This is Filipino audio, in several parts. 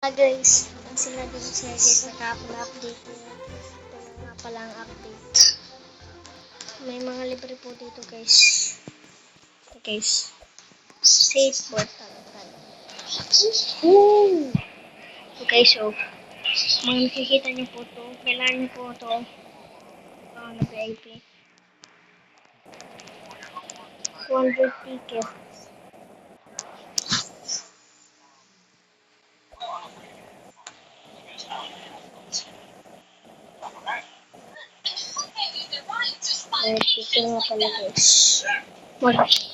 Guys, ang sila din siya guys, nakapag-update niya. Ito na nga pala ang update. May mga libre po dito guys. Ito guys. Safe portal. Woo! Okay, so mga nakikita niyo po ito. Kailangan niyo po ito. Na VIP. 100 ticket. Ito nga pala guys.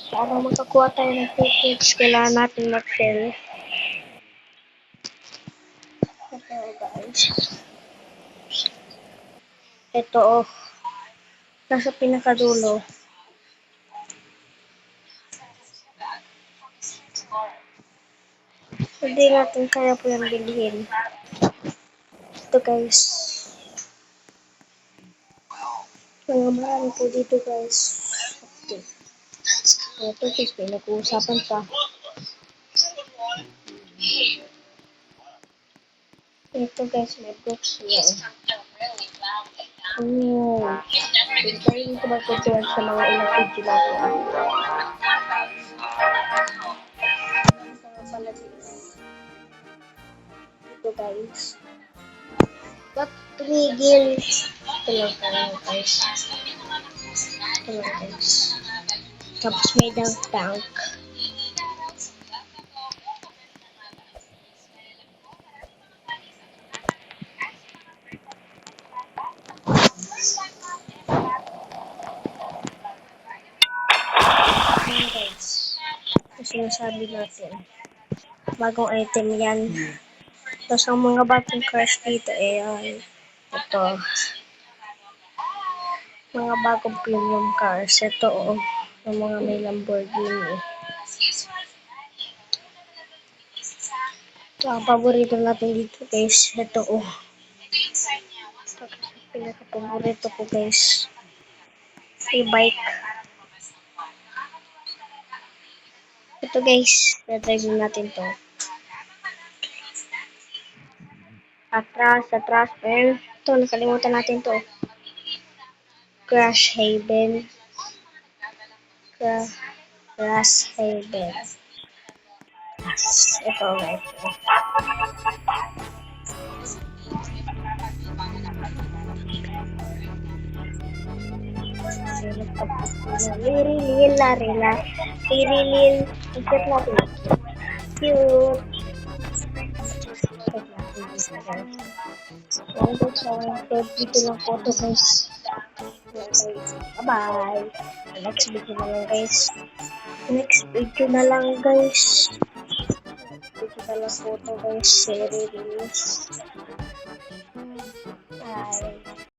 Para makakuha tayo ng tickets, kailangan natin mag-sell. Ito guys. Ito nasa pinakadulo. Hindi natin kaya po yung bilhin. Ito guys. Mga marami po dito guys. Ito guys, may nag-uusapan pa. Ito guys, may books yan. Pintayin ko magkutuan sa mga ilang video natin. Ito guys. Ba't tumigil? Ito lang guys. Ito lang guys. Tapos may tank. Ayan guys. Ito sinasabi natin. Bagong item yan. Tapos ang mga bagong cars dito ay ito. Mga bagong premium cars. Ito yung mga may Lamborghini. Ito ang paborito natin dito guys. Ito Ito pinaka-paborito ko guys. E-bike. Ito guys. Na-drive natin to. Atras. And ito, nakalimutan natin to. Crash Haven. Ito guys. Lirilil. Ikot natin. Cute. Dito lang photo guys. Bye-bye. Next video na lang guys. Video na lang photo guys. Bye.